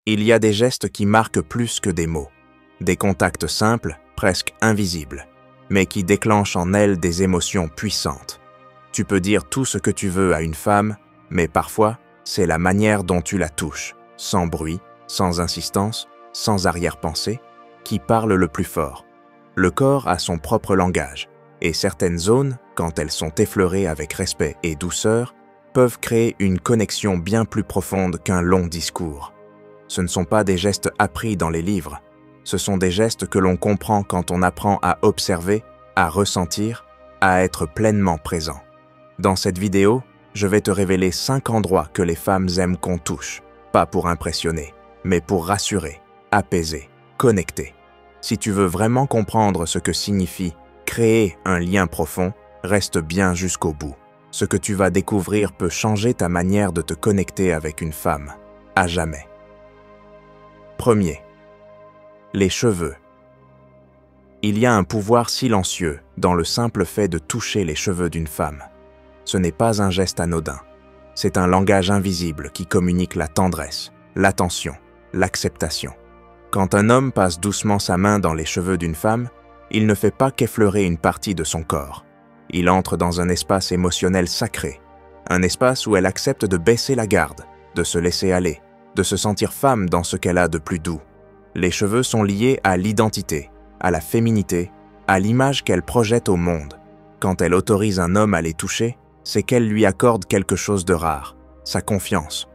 Il y a des gestes qui marquent plus que des mots, des contacts simples, presque invisibles, mais qui déclenchent en elle des émotions puissantes. Tu peux dire tout ce que tu veux à une femme, mais parfois, c'est la manière dont tu la touches, sans bruit, sans insistance, sans arrière-pensée, qui parle le plus fort. Le corps a son propre langage, et certaines zones, quand elles sont effleurées avec respect et douceur, peuvent créer une connexion bien plus profonde qu'un long discours. Ce ne sont pas des gestes appris dans les livres, ce sont des gestes que l'on comprend quand on apprend à observer, à ressentir, à être pleinement présent. Dans cette vidéo, je vais te révéler 5 endroits que les femmes aiment qu'on touche, pas pour impressionner, mais pour rassurer, apaiser, connecter. Si tu veux vraiment comprendre ce que signifie créer un lien profond, reste bien jusqu'au bout. Ce que tu vas découvrir peut changer ta manière de te connecter avec une femme, à jamais. Premier, les cheveux. Il y a un pouvoir silencieux dans le simple fait de toucher les cheveux d'une femme. Ce n'est pas un geste anodin. C'est un langage invisible qui communique la tendresse, l'attention, l'acceptation. Quand un homme passe doucement sa main dans les cheveux d'une femme, il ne fait pas qu'effleurer une partie de son corps. Il entre dans un espace émotionnel sacré, un espace où elle accepte de baisser la garde, de se laisser aller, de se sentir femme dans ce qu'elle a de plus doux. Les cheveux sont liés à l'identité, à la féminité, à l'image qu'elle projette au monde. Quand elle autorise un homme à les toucher, c'est qu'elle lui accorde quelque chose de rare, sa confiance.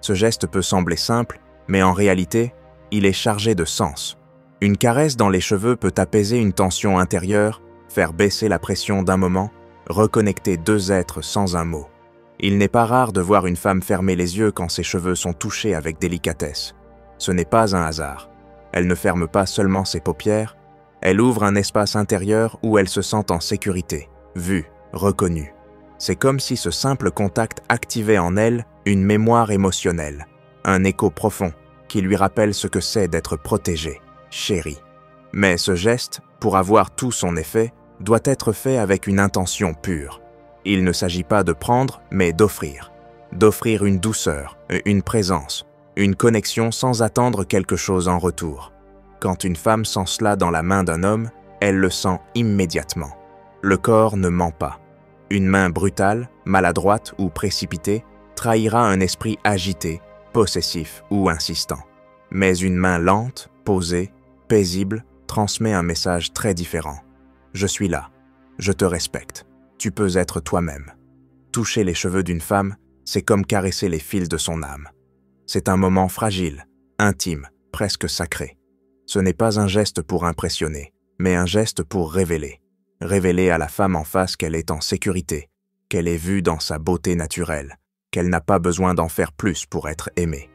Ce geste peut sembler simple, mais en réalité, il est chargé de sens. Une caresse dans les cheveux peut apaiser une tension intérieure, faire baisser la pression d'un moment, reconnecter deux êtres sans un mot. Il n'est pas rare de voir une femme fermer les yeux quand ses cheveux sont touchés avec délicatesse. Ce n'est pas un hasard. Elle ne ferme pas seulement ses paupières, elle ouvre un espace intérieur où elle se sent en sécurité, vue, reconnue. C'est comme si ce simple contact activait en elle une mémoire émotionnelle, un écho profond qui lui rappelle ce que c'est d'être protégée, chérie. Mais ce geste, pour avoir tout son effet, doit être fait avec une intention pure. Il ne s'agit pas de prendre, mais d'offrir. D'offrir une douceur, une présence, une connexion sans attendre quelque chose en retour. Quand une femme sent cela dans la main d'un homme, elle le sent immédiatement. Le corps ne ment pas. Une main brutale, maladroite ou précipitée trahira un esprit agité, possessif ou insistant. Mais une main lente, posée, paisible, transmet un message très différent. Je suis là, je te respecte, tu peux être toi-même. Toucher les cheveux d'une femme, c'est comme caresser les fils de son âme. C'est un moment fragile, intime, presque sacré. Ce n'est pas un geste pour impressionner, mais un geste pour révéler. Révéler à la femme en face qu'elle est en sécurité, qu'elle est vue dans sa beauté naturelle, qu'elle n'a pas besoin d'en faire plus pour être aimée.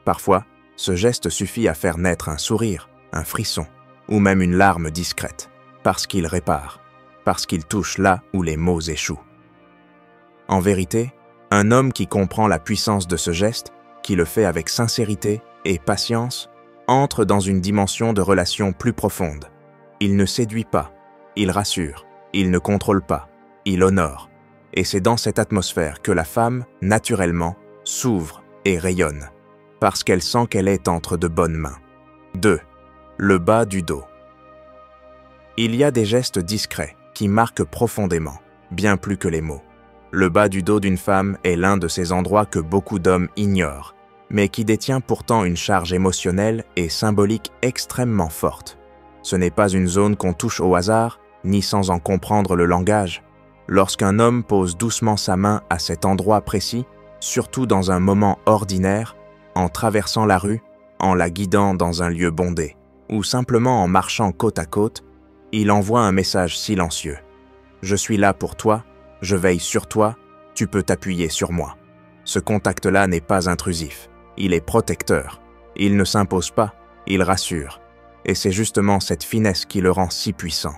Parfois, ce geste suffit à faire naître un sourire, un frisson, ou même une larme discrète, parce qu'il répare, parce qu'il touche là où les mots échouent. En vérité, un homme qui comprend la puissance de ce geste, qui le fait avec sincérité et patience, entre dans une dimension de relation plus profonde. Il ne séduit pas, il rassure, il ne contrôle pas, il honore. Et c'est dans cette atmosphère que la femme, naturellement, s'ouvre et rayonne, parce qu'elle sent qu'elle est entre de bonnes mains. 2. Le bas du dos. Il y a des gestes discrets qui marquent profondément, bien plus que les mots. Le bas du dos d'une femme est l'un de ces endroits que beaucoup d'hommes ignorent, mais qui détient pourtant une charge émotionnelle et symbolique extrêmement forte. Ce n'est pas une zone qu'on touche au hasard, ni sans en comprendre le langage. Lorsqu'un homme pose doucement sa main à cet endroit précis, surtout dans un moment ordinaire, en traversant la rue, en la guidant dans un lieu bondé, ou simplement en marchant côte à côte, il envoie un message silencieux. Je suis là pour toi, je veille sur toi, tu peux t'appuyer sur moi. Ce contact-là n'est pas intrusif, il est protecteur, il ne s'impose pas, il rassure. Et c'est justement cette finesse qui le rend si puissant.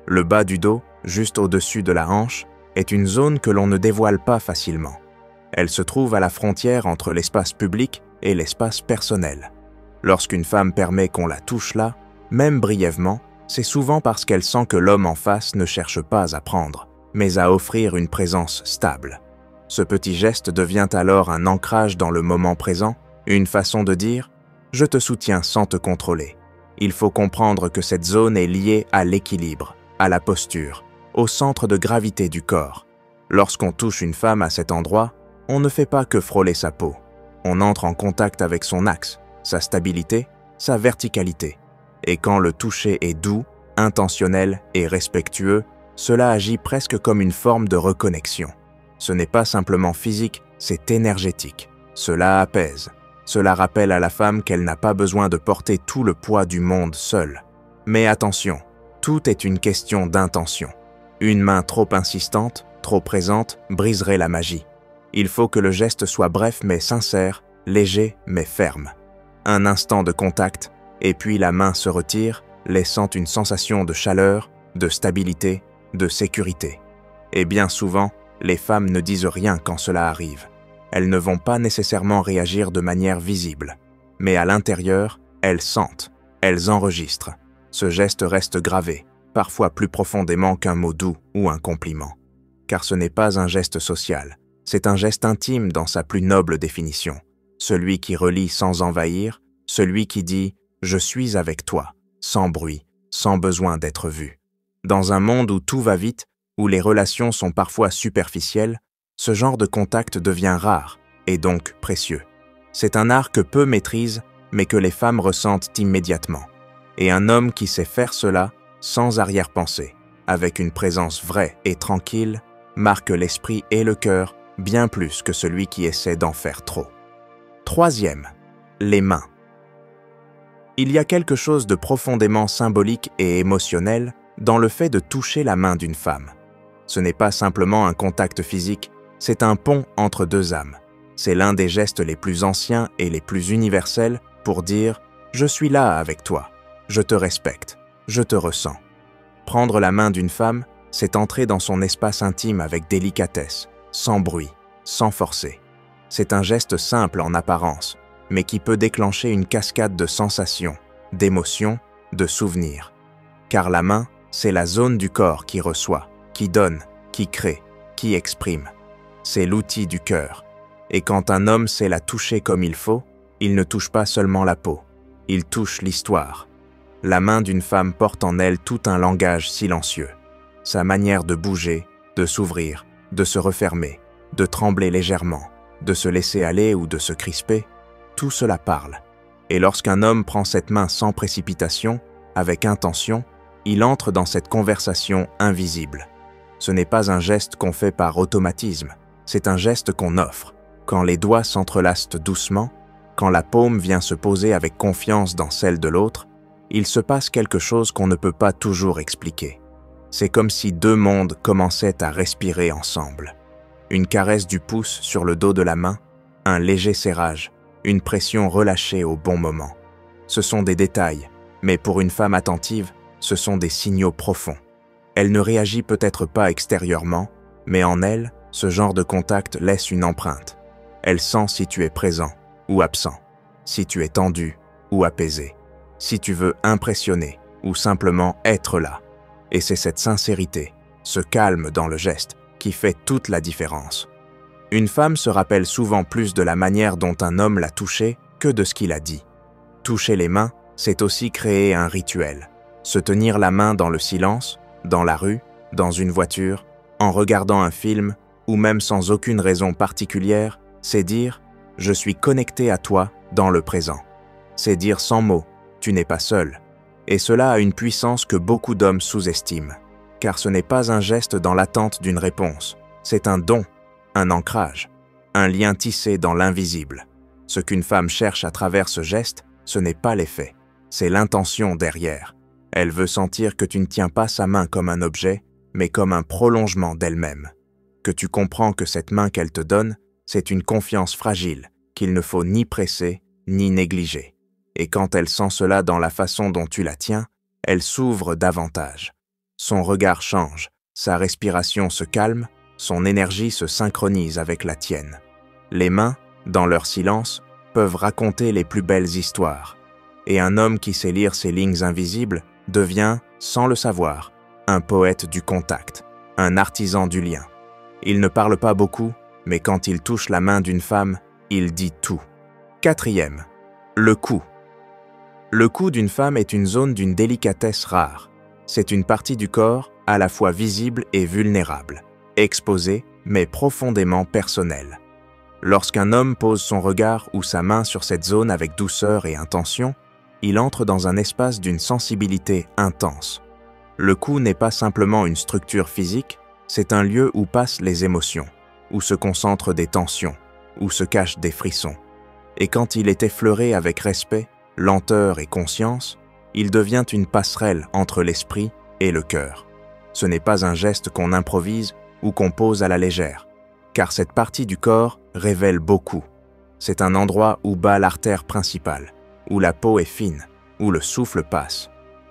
Le bas du dos, juste au-dessus de la hanche, est une zone que l'on ne dévoile pas facilement. Elle se trouve à la frontière entre l'espace public et l'espace personnel. Lorsqu'une femme permet qu'on la touche là, même brièvement, c'est souvent parce qu'elle sent que l'homme en face ne cherche pas à prendre, mais à offrir une présence stable. Ce petit geste devient alors un ancrage dans le moment présent, une façon de dire « Je te soutiens sans te contrôler. Il faut comprendre que cette zone est liée à l'équilibre, à la posture, au centre de gravité du corps. Lorsqu'on touche une femme à cet endroit, on ne fait pas que frôler sa peau. On entre en contact avec son axe, sa stabilité, sa verticalité. Et quand le toucher est doux, intentionnel et respectueux, cela agit presque comme une forme de reconnexion. Ce n'est pas simplement physique, c'est énergétique. Cela apaise. Cela rappelle à la femme qu'elle n'a pas besoin de porter tout le poids du monde seule. Mais attention, tout est une question d'intention. Une main trop insistante, trop présente, briserait la magie. Il faut que le geste soit bref mais sincère, léger mais ferme. Un instant de contact, et puis la main se retire, laissant une sensation de chaleur, de stabilité, de sécurité. Et bien souvent, les femmes ne disent rien quand cela arrive. Elles ne vont pas nécessairement réagir de manière visible. Mais à l'intérieur, elles sentent, elles enregistrent. Ce geste reste gravé, parfois plus profondément qu'un mot doux ou un compliment. Car ce n'est pas un geste social, c'est un geste intime dans sa plus noble définition. Celui qui relie sans envahir, celui qui dit « je suis avec toi », sans bruit, sans besoin d'être vu. Dans un monde où tout va vite, où les relations sont parfois superficielles, ce genre de contact devient rare et donc précieux. C'est un art que peu maîtrisent, mais que les femmes ressentent immédiatement. Et un homme qui sait faire cela, sans arrière-pensée, avec une présence vraie et tranquille, marque l'esprit et le cœur bien plus que celui qui essaie d'en faire trop. Troisième, les mains. Il y a quelque chose de profondément symbolique et émotionnel dans le fait de toucher la main d'une femme. Ce n'est pas simplement un contact physique, c'est un pont entre deux âmes. C'est l'un des gestes les plus anciens et les plus universels pour dire « je suis là avec toi, je te respecte, je te ressens ». Prendre la main d'une femme, c'est entrer dans son espace intime avec délicatesse, sans bruit, sans forcer. C'est un geste simple en apparence, mais qui peut déclencher une cascade de sensations, d'émotions, de souvenirs. Car la main, c'est la zone du corps qui reçoit, qui donne, qui crée, qui exprime. C'est l'outil du cœur. Et quand un homme sait la toucher comme il faut, il ne touche pas seulement la peau, il touche l'histoire. La main d'une femme porte en elle tout un langage silencieux. Sa manière de bouger, de s'ouvrir, de se refermer, de trembler légèrement, de se laisser aller ou de se crisper, tout cela parle. Et lorsqu'un homme prend cette main sans précipitation, avec intention, il entre dans cette conversation invisible. Ce n'est pas un geste qu'on fait par automatisme, c'est un geste qu'on offre. Quand les doigts s'entrelacent doucement, quand la paume vient se poser avec confiance dans celle de l'autre, il se passe quelque chose qu'on ne peut pas toujours expliquer. C'est comme si deux mondes commençaient à respirer ensemble. Une caresse du pouce sur le dos de la main, un léger serrage, une pression relâchée au bon moment. Ce sont des détails, mais pour une femme attentive, ce sont des signaux profonds. Elle ne réagit peut-être pas extérieurement, mais en elle, ce genre de contact laisse une empreinte. Elle sent si tu es présent ou absent, si tu es tendu ou apaisé, si tu veux impressionner ou simplement être là. Et c'est cette sincérité, ce calme dans le geste, qui fait toute la différence. Une femme se rappelle souvent plus de la manière dont un homme l'a touchée que de ce qu'il a dit. Toucher les mains, c'est aussi créer un rituel. Se tenir la main dans le silence, dans la rue, dans une voiture, en regardant un film, ou même sans aucune raison particulière, c'est dire « je suis connecté à toi dans le présent ». C'est dire sans mots « tu n'es pas seul ». Et cela a une puissance que beaucoup d'hommes sous-estiment, car ce n'est pas un geste dans l'attente d'une réponse, c'est un don, un ancrage, un lien tissé dans l'invisible. Ce qu'une femme cherche à travers ce geste, ce n'est pas l'effet, c'est l'intention derrière. Elle veut sentir que tu ne tiens pas sa main comme un objet, mais comme un prolongement d'elle-même. Que tu comprends que cette main qu'elle te donne, c'est une confiance fragile qu'il ne faut ni presser, ni négliger. Et quand elle sent cela dans la façon dont tu la tiens, elle s'ouvre davantage. Son regard change, sa respiration se calme, son énergie se synchronise avec la tienne. Les mains, dans leur silence, peuvent raconter les plus belles histoires. Et un homme qui sait lire ces lignes invisibles devient, sans le savoir, un poète du contact, un artisan du lien. Il ne parle pas beaucoup, mais quand il touche la main d'une femme, il dit tout. Quatrième, le cou. Le cou d'une femme est une zone d'une délicatesse rare. C'est une partie du corps à la fois visible et vulnérable, exposée mais profondément personnelle. Lorsqu'un homme pose son regard ou sa main sur cette zone avec douceur et intention, il entre dans un espace d'une sensibilité intense. Le cou n'est pas simplement une structure physique, c'est un lieu où passent les émotions, où se concentrent des tensions, où se cachent des frissons. Et quand il est effleuré avec respect, lenteur et conscience, il devient une passerelle entre l'esprit et le cœur. Ce n'est pas un geste qu'on improvise ou qu'on pose à la légère, car cette partie du corps révèle beaucoup. C'est un endroit où bat l'artère principale, où la peau est fine, où le souffle passe.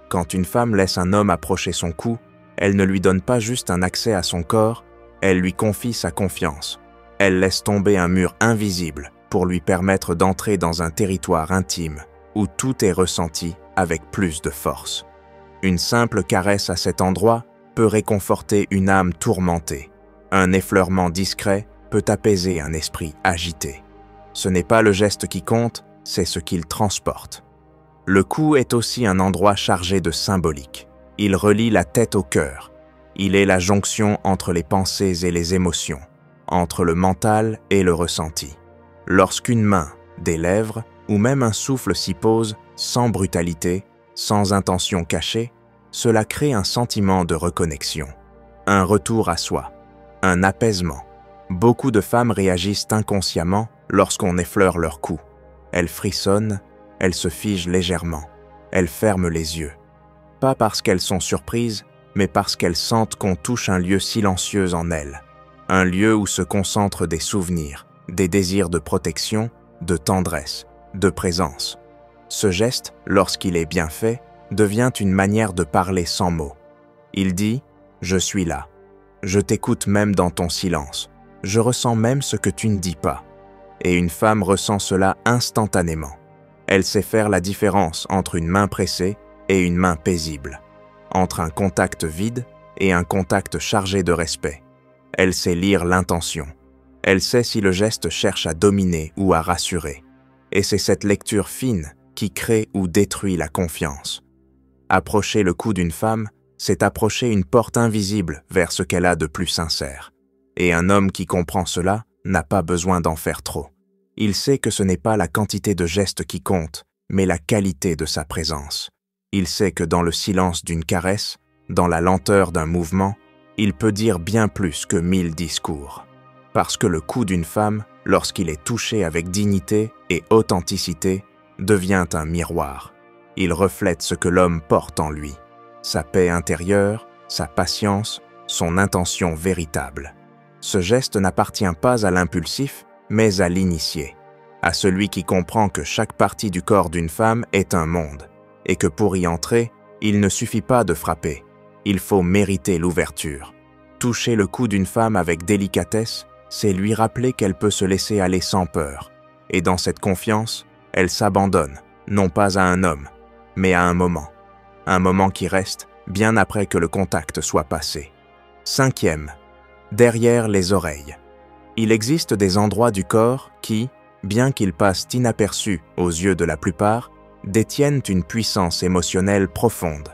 Quand une femme laisse un homme approcher son cou, elle ne lui donne pas juste un accès à son corps, elle lui confie sa confiance. Elle laisse tomber un mur invisible pour lui permettre d'entrer dans un territoire intime où tout est ressenti avec plus de force. Une simple caresse à cet endroit peut réconforter une âme tourmentée. Un effleurement discret peut apaiser un esprit agité. Ce n'est pas le geste qui compte, c'est ce qu'il transporte. Le cou est aussi un endroit chargé de symbolique. Il relie la tête au cœur. Il est la jonction entre les pensées et les émotions, entre le mental et le ressenti. Lorsqu'une main, des lèvres ou même un souffle s'y pose, sans brutalité, sans intention cachée, cela crée un sentiment de reconnexion, un retour à soi, un apaisement. Beaucoup de femmes réagissent inconsciemment lorsqu'on effleure leur cou. Elles frissonnent, elles se figent légèrement, elles ferment les yeux. Pas parce qu'elles sont surprises, mais parce qu'elles sentent qu'on touche un lieu silencieux en elles, un lieu où se concentrent des souvenirs, des désirs de protection, de tendresse, de présence. Ce geste, lorsqu'il est bien fait, devient une manière de parler sans mots. Il dit « Je suis là. Je t'écoute même dans ton silence. Je ressens même ce que tu ne dis pas. » Et une femme ressent cela instantanément. Elle sait faire la différence entre une main pressée et une main paisible, entre un contact vide et un contact chargé de respect. Elle sait lire l'intention. Elle sait si le geste cherche à dominer ou à rassurer. Et c'est cette lecture fine qui crée ou détruit la confiance. Approcher le cou d'une femme, c'est approcher une porte invisible vers ce qu'elle a de plus sincère. Et un homme qui comprend cela n'a pas besoin d'en faire trop. Il sait que ce n'est pas la quantité de gestes qui compte, mais la qualité de sa présence. Il sait que dans le silence d'une caresse, dans la lenteur d'un mouvement, il peut dire bien plus que 1000 discours. Parce que le cou d'une femme, lorsqu'il est touché avec dignité et authenticité, devient un miroir. Il reflète ce que l'homme porte en lui, sa paix intérieure, sa patience, son intention véritable. Ce geste n'appartient pas à l'impulsif, mais à l'initié, à celui qui comprend que chaque partie du corps d'une femme est un monde, et que pour y entrer, il ne suffit pas de frapper, il faut mériter l'ouverture. Toucher le cou d'une femme avec délicatesse, c'est lui rappeler qu'elle peut se laisser aller sans peur, et dans cette confiance, elle s'abandonne, non pas à un homme, mais à un moment qui reste bien après que le contact soit passé. 5e, derrière les oreilles. Il existe des endroits du corps qui, bien qu'ils passent inaperçus aux yeux de la plupart, détiennent une puissance émotionnelle profonde.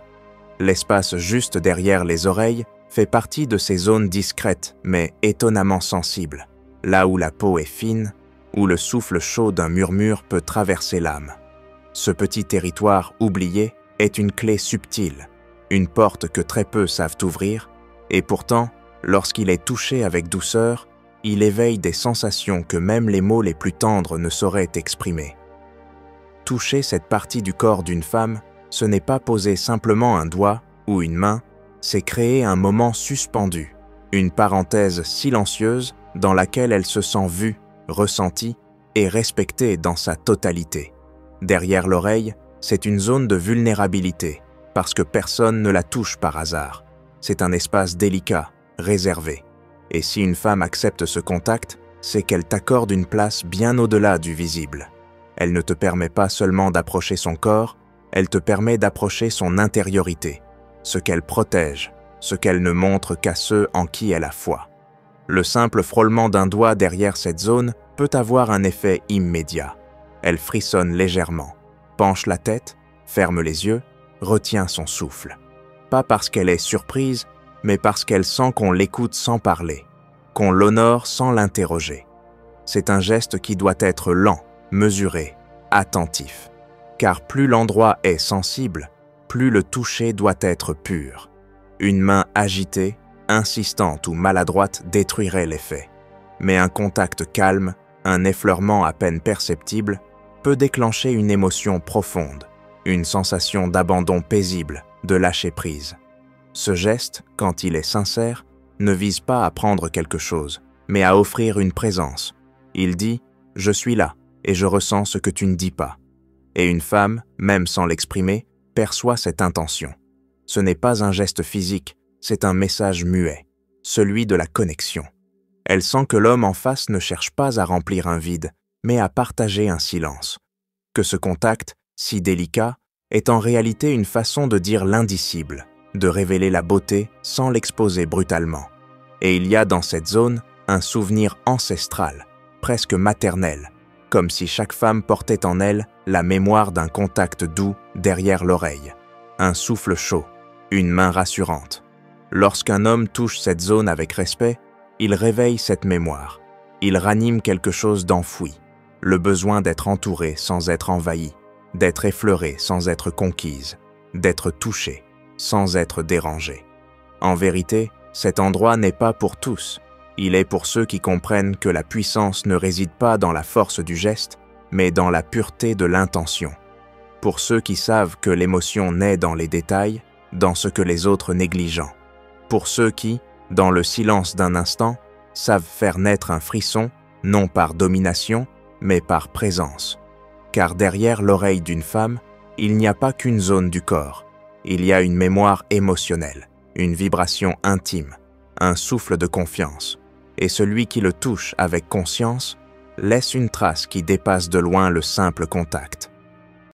L'espace juste derrière les oreilles fait partie de ces zones discrètes mais étonnamment sensibles, là où la peau est fine, où le souffle chaud d'un murmure peut traverser l'âme. Ce petit territoire oublié est une clé subtile, une porte que très peu savent ouvrir, et pourtant, lorsqu'il est touché avec douceur, il éveille des sensations que même les mots les plus tendres ne sauraient exprimer. Toucher cette partie du corps d'une femme, ce n'est pas poser simplement un doigt ou une main, c'est créer un moment suspendu, une parenthèse silencieuse dans laquelle elle se sent vue, ressentie et respectée dans sa totalité. Derrière l'oreille, c'est une zone de vulnérabilité, parce que personne ne la touche par hasard. C'est un espace délicat, réservé. Et si une femme accepte ce contact, c'est qu'elle t'accorde une place bien au-delà du visible. Elle ne te permet pas seulement d'approcher son corps, elle te permet d'approcher son intériorité, ce qu'elle protège, ce qu'elle ne montre qu'à ceux en qui elle a foi. Le simple frôlement d'un doigt derrière cette zone peut avoir un effet immédiat. Elle frissonne légèrement, penche la tête, ferme les yeux, retient son souffle. Pas parce qu'elle est surprise, mais parce qu'elle sent qu'on l'écoute sans parler, qu'on l'honore sans l'interroger. C'est un geste qui doit être lent, mesuré, attentif. Car plus l'endroit est sensible, plus le toucher doit être pur. Une main agitée, insistante ou maladroite détruirait l'effet. Mais un contact calme, un effleurement à peine perceptible, peut déclencher une émotion profonde, une sensation d'abandon paisible, de lâcher prise. Ce geste, quand il est sincère, ne vise pas à prendre quelque chose, mais à offrir une présence. Il dit « Je suis là et je ressens ce que tu ne dis pas ». Et une femme, même sans l'exprimer, perçoit cette intention. Ce n'est pas un geste physique, c'est un message muet, celui de la connexion. Elle sent que l'homme en face ne cherche pas à remplir un vide, mais à partager un silence. Que ce contact, si délicat, est en réalité une façon de dire l'indicible, de révéler la beauté sans l'exposer brutalement. Et il y a dans cette zone un souvenir ancestral, presque maternel, comme si chaque femme portait en elle la mémoire d'un contact doux derrière l'oreille, un souffle chaud, une main rassurante. Lorsqu'un homme touche cette zone avec respect, il réveille cette mémoire. Il ranime quelque chose d'enfoui, le besoin d'être entouré sans être envahi, d'être effleuré sans être conquise, d'être touché sans être dérangé. En vérité, cet endroit n'est pas pour tous. Il est pour ceux qui comprennent que la puissance ne réside pas dans la force du geste, mais dans la pureté de l'intention. Pour ceux qui savent que l'émotion naît dans les détails, dans ce que les autres négligent. Pour ceux qui, dans le silence d'un instant, savent faire naître un frisson, non par domination, mais par présence. Car derrière l'oreille d'une femme, il n'y a pas qu'une zone du corps. Il y a une mémoire émotionnelle, une vibration intime, un souffle de confiance. Et celui qui le touche avec conscience laisse une trace qui dépasse de loin le simple contact.